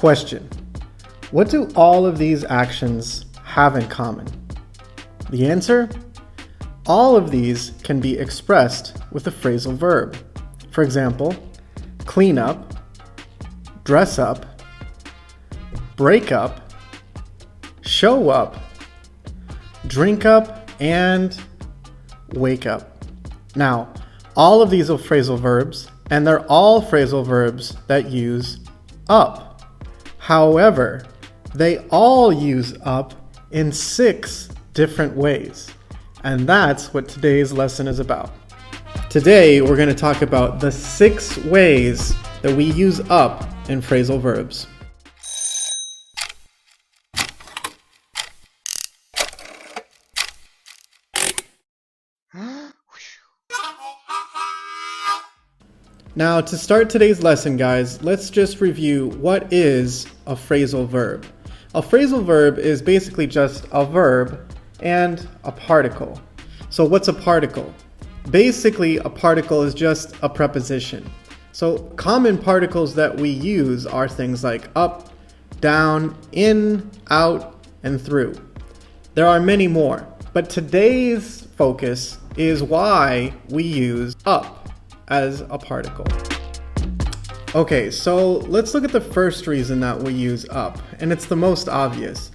Question: what do all of these actions have in common? The answer? All of these can be expressed with a phrasal verb. For example, clean up, dress up, break up, show up, drink up, and wake up. Now, all of these are phrasal verbs, and they're all phrasal verbs that use up. However, they all use up in 6 different ways, and that's what today's lesson is about. Today, we're going to talk about the 6 ways that we use up in phrasal verbs. Now, to start today's lesson, guys, let's just review what is a phrasal verb. A phrasal verb is basically just a verb and a particle. So what's a particle? Basically, a particle is just a preposition. So common particles that we use are things like up, down, in, out, and through. There are many more, but today's focus is why we use up as a particle. Okay, so let's look at the first reason that we use up, and it's the most obvious.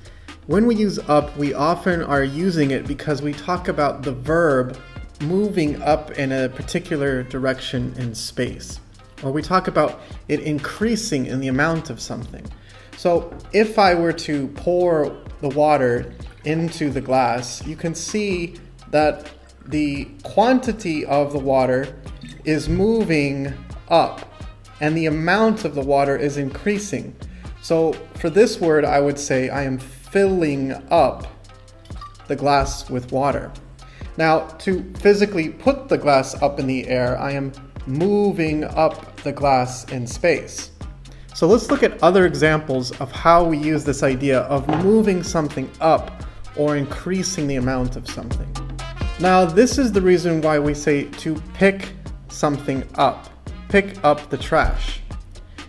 When we use up, we often are using it because we talk about the verb moving up in a particular direction in space, or we talk about it increasing in the amount of something. So if I were to pour the water into the glass, you can see that the quantity of the water is moving up and the amount of the water is increasing. So for this word, I would say I am filling up the glass with water. Now, to physically put the glass up in the air, I am moving up the glass in space. So let's look at other examples of how we use this idea of moving something up or increasing the amount of something. Now, this is the reason why we say to pick something up. Pick up the trash.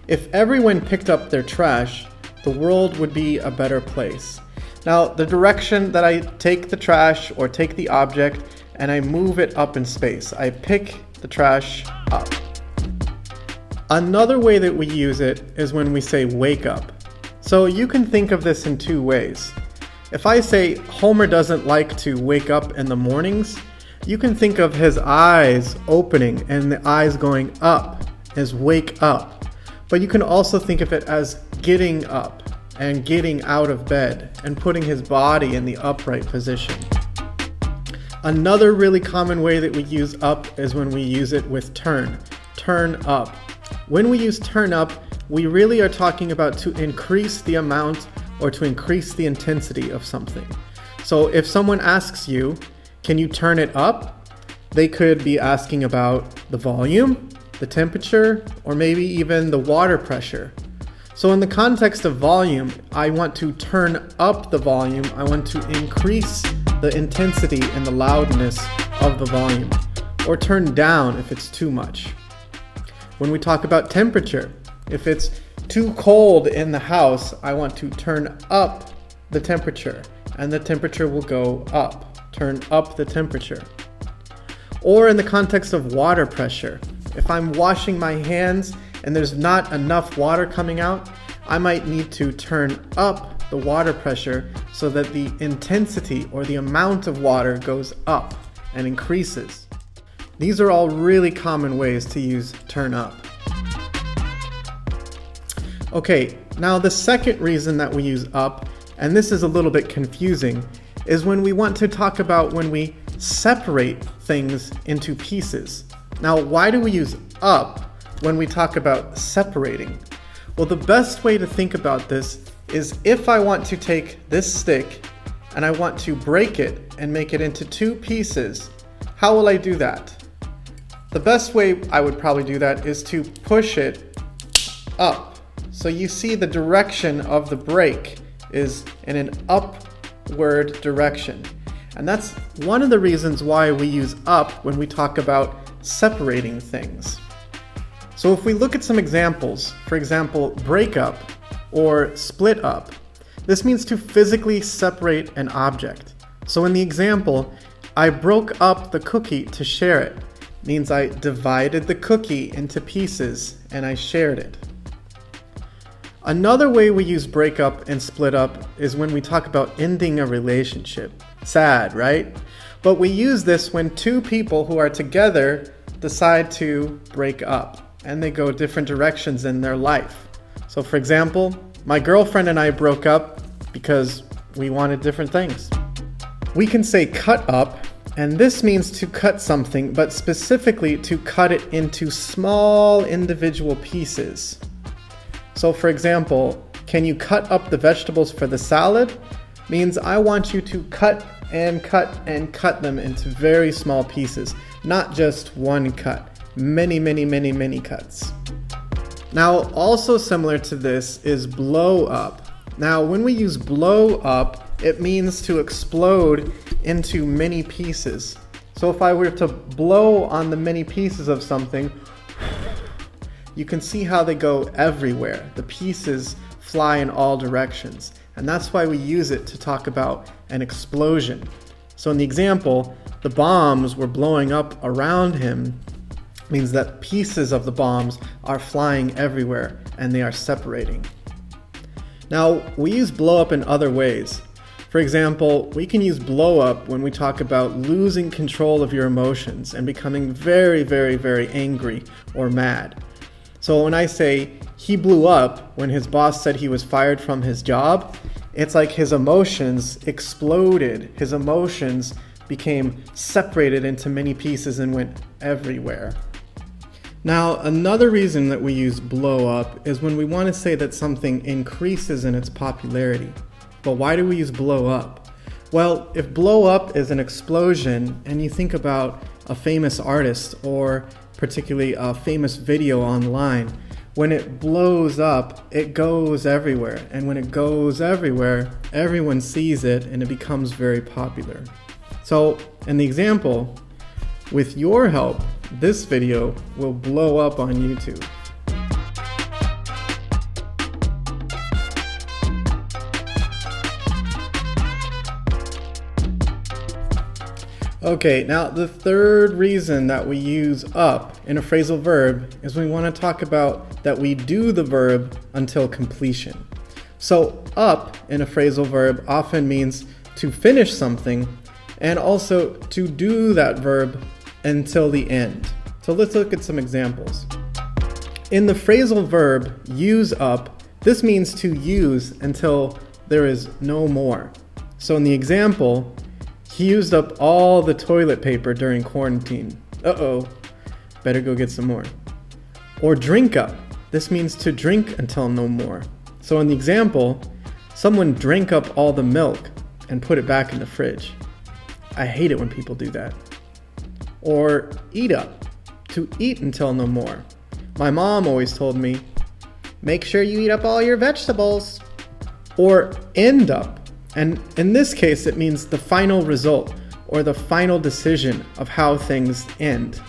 If everyone picked up their trash, the world would be a better place. Now, the direction that I take the trash or take the object and I move it up in space, I pick the trash up. Another way that we use it is when we say wake up. So you can think of this in 2 ways. If I say Homer doesn't like to wake up in the mornings, you can think of his eyes opening and the eyes going up as wake up. But you can also think of it as getting up and getting out of bed and putting his body in the upright position. Another really common way that we use up is when we use it with turn. Turn up. When we use turn up, we really are talking about to increase the amount or to increase the intensity of something. So if someone asks you, can you turn it up? They could be asking about the volume, the temperature, or maybe even the water pressure. So in the context of volume, I want to turn up the volume. I want to increase the intensity and the loudness of the volume, or turn down if it's too much. When we talk about temperature, if it's too cold in the house, I want to turn up the temperature, and the temperature will go up. Turn up the temperature. Or in the context of water pressure, if I'm washing my hands and there's not enough water coming out, I might need to turn up the water pressure so that the intensity or the amount of water goes up and increases. These are all really common ways to use turn up. Okay, now the second reason that we use up, and this is a little bit confusing, is when we want to talk about when we separate things into pieces. Now, why do we use up when we talk about separating? Well, the best way to think about this is if I want to take this stick and I want to break it and make it into 2 pieces, how will I do that? The best way I would probably do that is to push it up. So you see the direction of the break is in an upward direction. And that's one of the reasons why we use up when we talk about separating things. So if we look at some examples, for example, break up, or split up. This means to physically separate an object. So in the example, I broke up the cookie to share it. Means I divided the cookie into pieces and I shared it. Another way we use break up and split up is when we talk about ending a relationship. Sad, right? But we use this when two people who are together decide to break up and they go different directions in their life. So for example, my girlfriend and I broke up because we wanted different things. We can say cut up, and this means to cut something, but specifically to cut it into small individual pieces. So for example, can you cut up the vegetables for the salad? Means I want you to cut and cut and cut them into very small pieces, not just one cut, many cuts. Now, also similar to this is blow up. Now, when we use blow up, it means to explode into many pieces. So if I were to blow on the many pieces of something, you can see how they go everywhere. The pieces fly in all directions. And that's why we use it to talk about an explosion. So in the example, the bombs were blowing up around him, means that pieces of the bombs are flying everywhere and they are separating. Now, we use blow up in other ways. For example, we can use blow up when we talk about losing control of your emotions and becoming very angry or mad. So when I say he blew up when his boss said he was fired from his job, it's like his emotions exploded. His emotions became separated into many pieces and went everywhere. Now, another reason that we use blow up is when we want to say that something increases in its popularity. But why do we use blow up? Well, if blow up is an explosion and you think about a famous artist or particularly a famous video online, when it blows up, it goes everywhere. And when it goes everywhere, everyone sees it and it becomes very popular. So in the example, with your help, this video will blow up on YouTube. Okay, now the third reason that we use up in a phrasal verb is when we want to talk about that we do the verb until completion. So up in a phrasal verb often means to finish something and also to do that verb until the end. So let's look at some examples. In the phrasal verb use up, this means to use until there is no more. So in the example, he used up all the toilet paper during quarantine. Uh-oh, better go get some more. Or drink up, this means to drink until no more. So in the example, someone drank up all the milk and put it back in the fridge. I hate it when people do that. Or eat up, to eat until no more. My mom always told me, make sure you eat up all your vegetables. Or end up, and in this case it means the final result or the final decision of how things end.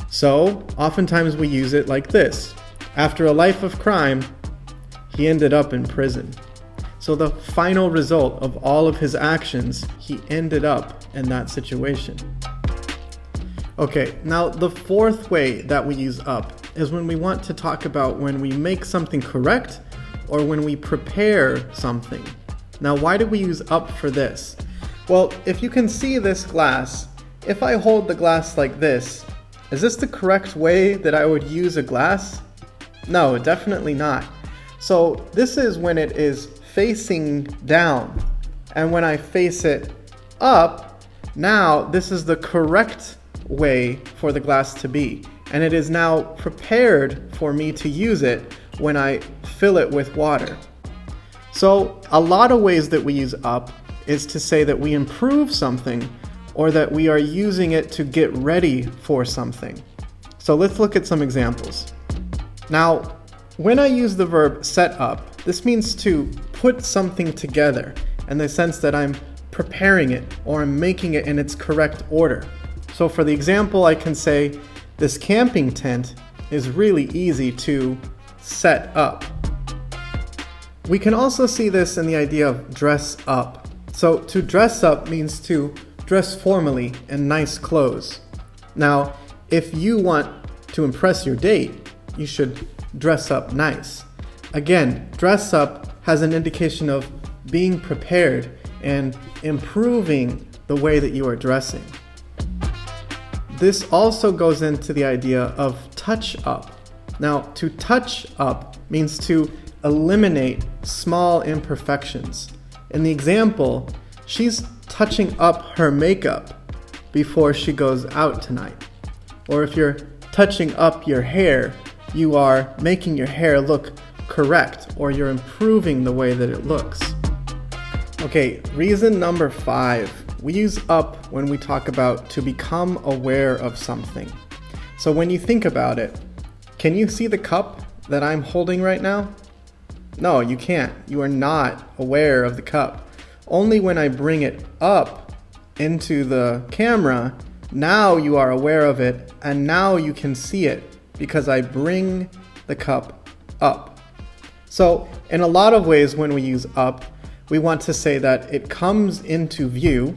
So oftentimes we use it like this. After a life of crime, he ended up in prison. So the final result of all of his actions, he ended up in that situation. Okay, now the fourth way that we use up is when we want to talk about when we make something correct or when we prepare something. Now, why do we use up for this? Well, if you can see this glass, if I hold the glass like this, is this the correct way that I would use a glass? No, definitely not. So this is when it is facing down, and when I face it up, now this is the correct way for the glass to be, and it is now prepared for me to use it when I fill it with water. So a lot of ways that we use up is to say that we improve something or that we are using it to get ready for something. So let's look at some examples. Now, when I use the verb set up, this means to put something together in the sense that I'm preparing it or I'm making it in its correct order. So for the example, I can say, this camping tent is really easy to set up. We can also see this in the idea of dress up. So to dress up means to dress formally in nice clothes. Now, if you want to impress your date, you should dress up nice. Again, dress up has an indication of being prepared and improving the way that you are dressing. This also goes into the idea of touch up. Now, to touch up means to eliminate small imperfections. In the example, she's touching up her makeup before she goes out tonight. Or if you're touching up your hair, you are making your hair look correct, or you're improving the way that it looks. Okay, reason number 5. We use up when we talk about to become aware of something. So when you think about it, can you see the cup that I'm holding right now? No, you can't. You are not aware of the cup. Only when I bring it up into the camera, now you are aware of it, and now you can see it because I bring the cup up. So in a lot of ways when we use up, we want to say that it comes into view,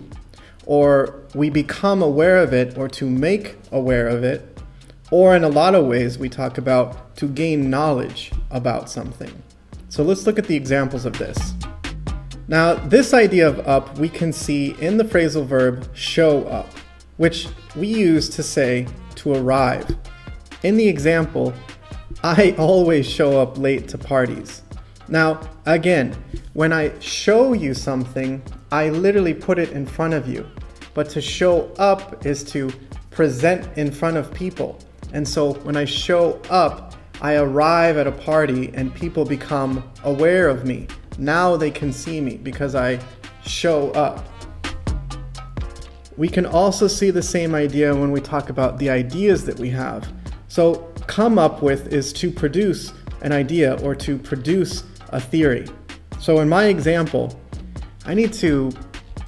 or we become aware of it, or to make aware of it, or in a lot of ways we talk about to gain knowledge about something. So let's look at the examples of this. Now, this idea of up we can see in the phrasal verb show up, which we use to say to arrive. In the example, I always show up late to parties. Now, again, when I show you something, I literally put it in front of you. But to show up is to present in front of people. And so when I show up, I arrive at a party and people become aware of me. Now they can see me because I show up. We can also see the same idea when we talk about the ideas that we have. So come up with is to produce an idea or to produce a theory. So in my example, I need to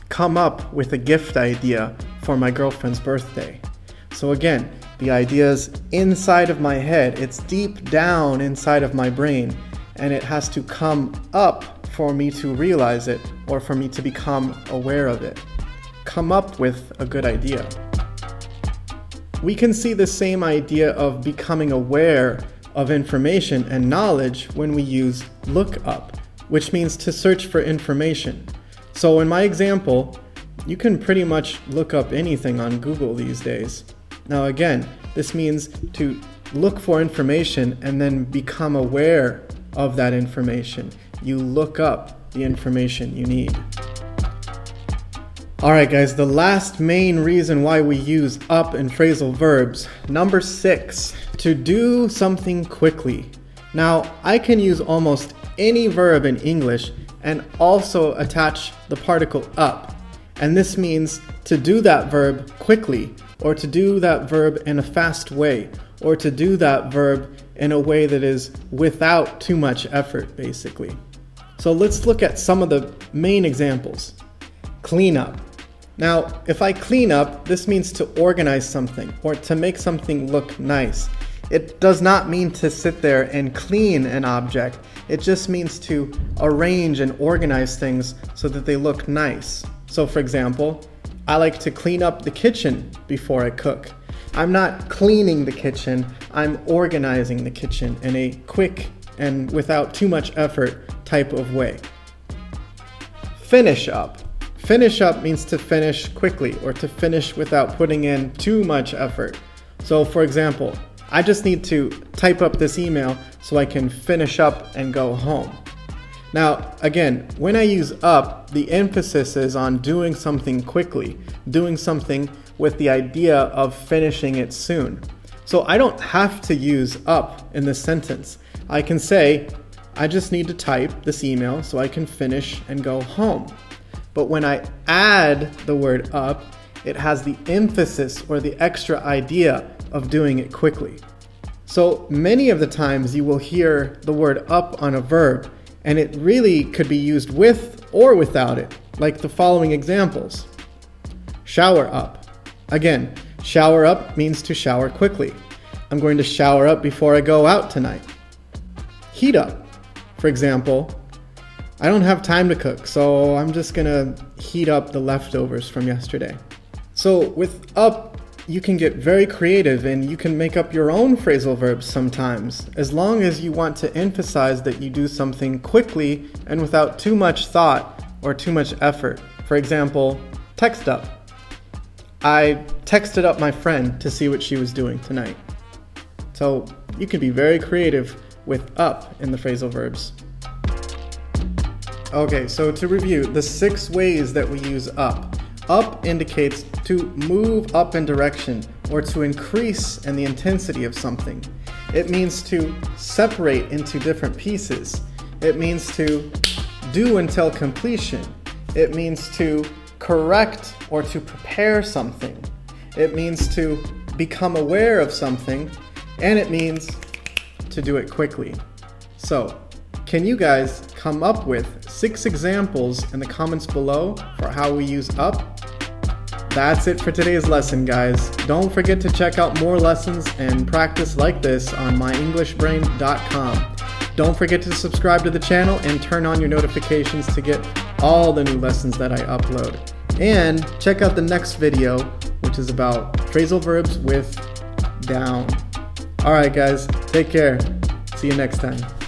come up with a gift idea for my girlfriend's birthday. So again, the idea is inside of my head. It's deep down inside of my brain, and it has to come up for me to realize it or for me to become aware of it. Come up with a good idea. We can see the same idea of becoming aware of information and knowledge when we use look up, which means to search for information. So in my example, you can pretty much look up anything on Google these days. Now again, this means to look for information and then become aware of that information. You look up the information you need. Alright guys, the last main reason why we use up in phrasal verbs, number 6, to do something quickly. Now, I can use almost any verb in English and also attach the particle up. And this means to do that verb quickly, or to do that verb in a fast way, or to do that verb in a way that is without too much effort, basically. So let's look at some of the main examples. Clean up. Now, if I clean up, this means to organize something or to make something look nice. It does not mean to sit there and clean an object. It just means to arrange and organize things so that they look nice. So for example, I like to clean up the kitchen before I cook. I'm not cleaning the kitchen, I'm organizing the kitchen in a quick and without too much effort type of way. Finish up. Finish up means to finish quickly or to finish without putting in too much effort. So for example, I just need to type up this email so I can finish up and go home. Now, again, when I use up, the emphasis is on doing something quickly, doing something with the idea of finishing it soon. So I don't have to use up in this sentence. I can say, I just need to type this email so I can finish and go home. But when I add the word up, it has the emphasis or the extra idea of doing it quickly. So many of the times you will hear the word up on a verb, and it really could be used with or without it, like the following examples. Shower up. Again, shower up means to shower quickly. I'm going to shower up before I go out tonight. Heat up. For example, I don't have time to cook, so I'm just gonna heat up the leftovers from yesterday. So with up, you can get very creative and you can make up your own phrasal verbs sometimes, as long as you want to emphasize that you do something quickly and without too much thought or too much effort. For example, text up. I texted up my friend to see what she was doing tonight. So you can be very creative with up in the phrasal verbs. Okay, so to review, the 6 ways that we use up. Up indicates to move up in direction or to increase in the intensity of something. It means to separate into different pieces. It means to do until completion. It means to correct or to prepare something. It means to become aware of something, and it means to do it quickly. So, can you guys come up with 6 examples in the comments below for how we use up? That's it for today's lesson, guys. Don't forget to check out more lessons and practice like this on myenglishbrain.com. Don't forget to subscribe to the channel and turn on your notifications to get all the new lessons that I upload. And check out the next video, which is about phrasal verbs with down. Alright guys, take care. See you next time.